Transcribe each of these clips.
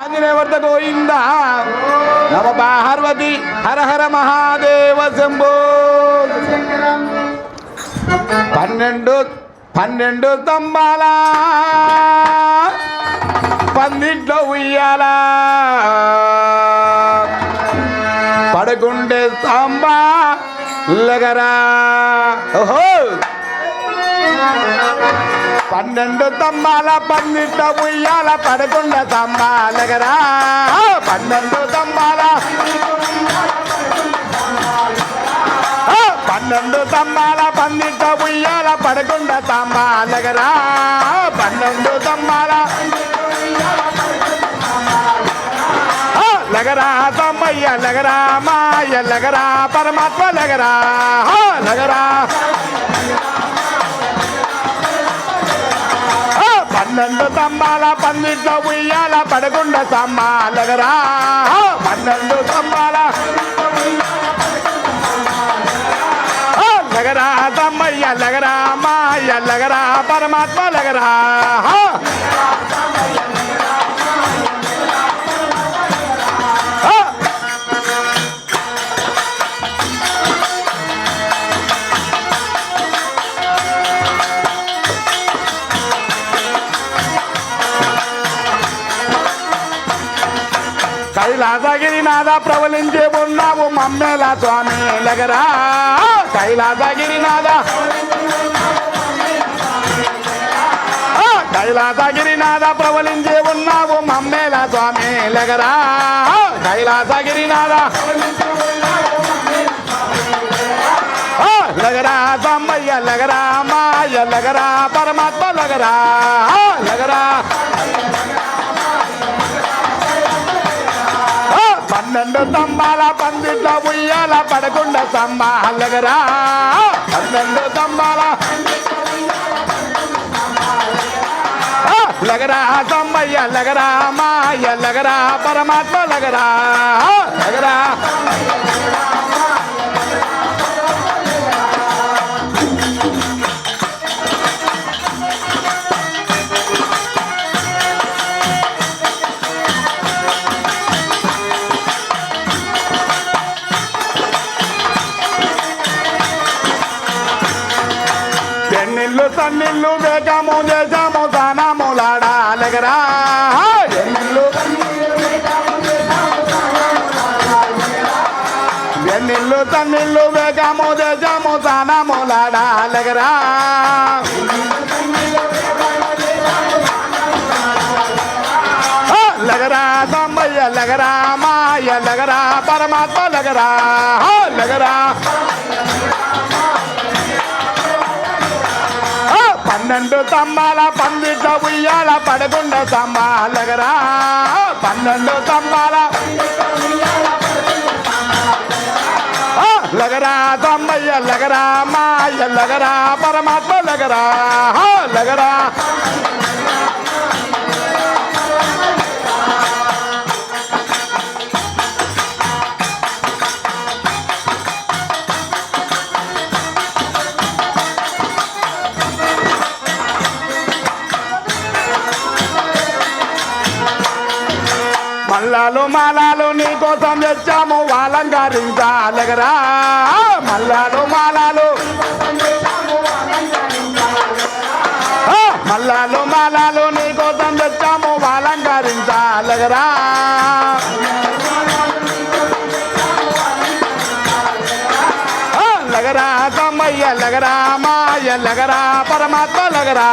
ఆంజనేయవర్త గోవింద నమ పార్వతి హర హర మహాదేవ శంభో. 12 స్తంభాల పందిట్లో ఉయ్యాల పడకుండే స్తంభా లగరా. ఓహో 12 స్తంభాల పందిట్లో ఉయ్యాల పడకుండా స్తంభాలగరా. 12 స్తంభాల 12 స్తంభాల పందిట్లో ఉయ్యాల పడకుండా స్తంభాలగరా. 12 స్తంభాల లగరా తమ్మయ్య లగరా మాయ లగరా పరమాత్మ లగరా లగరా. 12 స్తంభాల పందిట్లో ఉయ్యాల పడకుండా స్తంభాలగరా. 12 స్తంభాల లగరా తమ్మయ్య లగరా మాయ లగరా పరమాత్మ లగరా. కైలాసగిరినాథ ప్రవలించే ఉన్నావు మమ్మేల స్వామి లగరా. కైలాసగిరినాథ కైలాసగిరినాథ ప్రవలించే ఉన్నావు మమ్మేల స్వామి లగరా. కైలాసగిరినాథ లగరా తమ్మయ్య లగరా మాయ లగరా పరమాత్మ లగరా లగరా. 12 స్తంభాల పందిట్లో ఉయ్యాల పడకుండా స్తంభాలగరా. 12 స్తంభాల లగరా తమ్మయ్య లగరా మాయ లగరా పరమాత్మ లగరా లగరా. ఎన్నిళ్ళు సన్నిళ్ళు వేగము దేశము దానములాడా లగరా. ఎన్నిళ్ళు సన్నిళ్ళు వేగము దేశము దానములాడా లగరా. లగరా తమ్మయ్య లగరా మాయ లగరా పరమాత్మ లగరా లగరా. 12 స్తంభాల పందిట్లో ఉయ్యాల పడకుండా స్తంభాలగరా. 12 స్తంభాల లగరా తమ్మయ్య లగరా మాయ లగరా పరమాత్మ లగరా లగరా. మల్లాలు మాలాలు నీ కోసం తెచ్చాము వాలంకరించాలగరా. మల్లాలు మాలాలు మల్లాలు మాలాలు నీ కోసం తెచ్చాము వాలంకరించాలగరా. లగరా తమ్మయ్య లగరా మాయ లగరా పరమాత్మ లగరా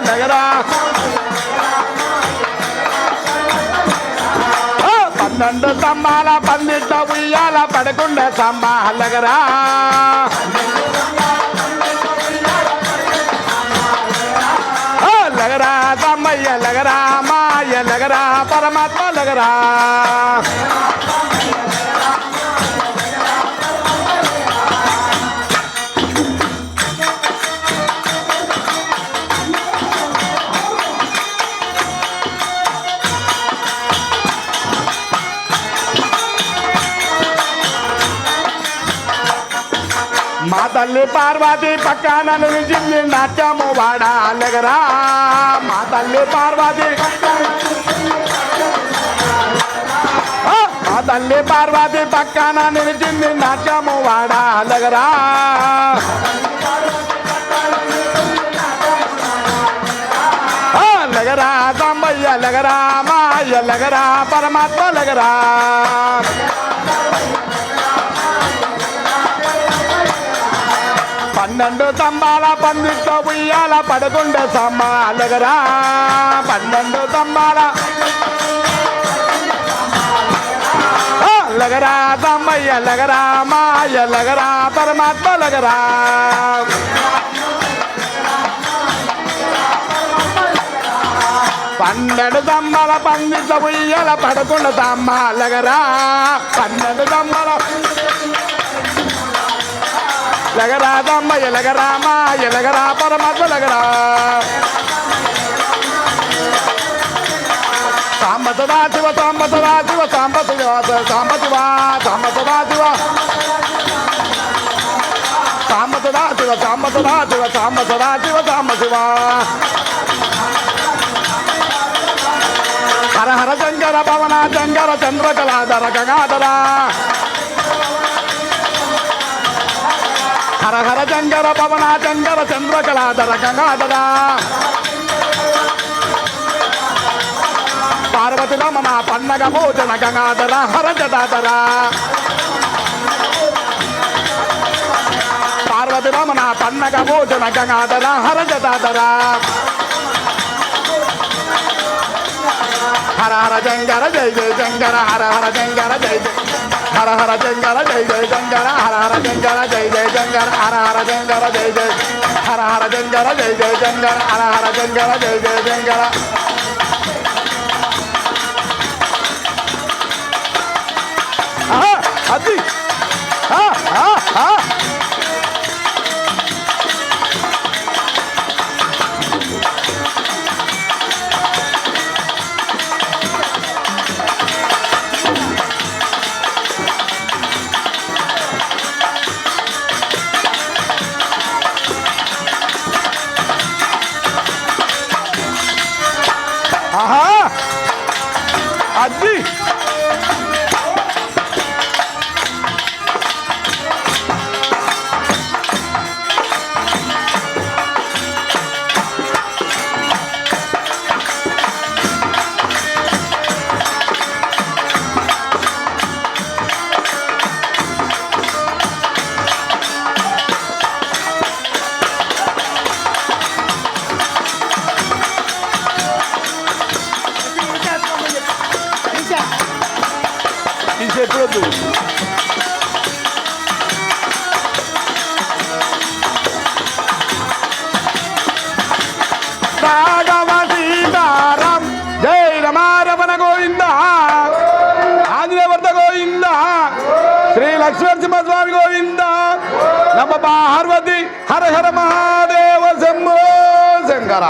లగరా. 12 స్తంభాల పందిట్లో ఉయ్యాల పడకుండా స్తంభాలగరా. లగరా తమ్మయ్య లగరా మాయ లగరా పరమాత్మ లగరా. మా తల్లి పార్వతి పక్కన నిలిచింది నాట్యము వాడాలగరా. మా తల్లి పార్వతి తల్లి పార్వతి పక్కన నిలిచింది నాట్యము వాడాలగరా లగరా తమ్మయ్య లగరా మాయ లగరా పరమాత్మ లగరా పన్నెండు స్తంభాల పందిట్లో ఉయ్యాల పడకుండా సమ్మాలగరా పన్నెండు స్తంభాల లగరా తమ్మయ్య లగరా మాయ లగరా పరమాత్మ లగరా పన్నెండు స్తంభాల పందిట్లో ఉయ్యాల పడకుండా సమ్మాలగరా పన్నెండు స్తంభాల లగరా తమ్మయ్య లగరా మాయ లగరా పరమాత్మ లగరా సాంబ సదా శివ సాంబ సదా శివ సాంబ శివ సాంబ శివ సాంబ సదా శివ సాంబ సదా శివ సాంబ సదా శివ సాంబ సదా శివ సాంబ శివ హర హర శంకర పవన శంకర చంద్రకళాధర గంగాధర హర హర శంకర పవన శంకర చంద్రకళాధర గంగాధర పార్వతి రమణ పన్నగ భోజన గంగాధర హర జటాధర పార్వతి రమణ పన్నగ భోజన గంగాధర హర జటాధర హర హర శంకర జయ జయ శంకర హర హర శంకర జయ జయ హర హర శంకర జయ జయ శంకర హర హర శంకర జయ జయ శంకర హర హర శంకర జయ జయ హర హర శంకర జయ జయ శంకర హర హర శంకర జయ జయ శంకర అది ఆహా అది తీసేప్పుడు రాఘవ సీతారాం జై రమారమణ గోవింద ఆంజనేయవర్ధ గోవింద శ్రీ లక్ష్మీనరసింహస్వామి గోవింద నమ పార్వతి హర హర మహాదేవ శంభో శంకర.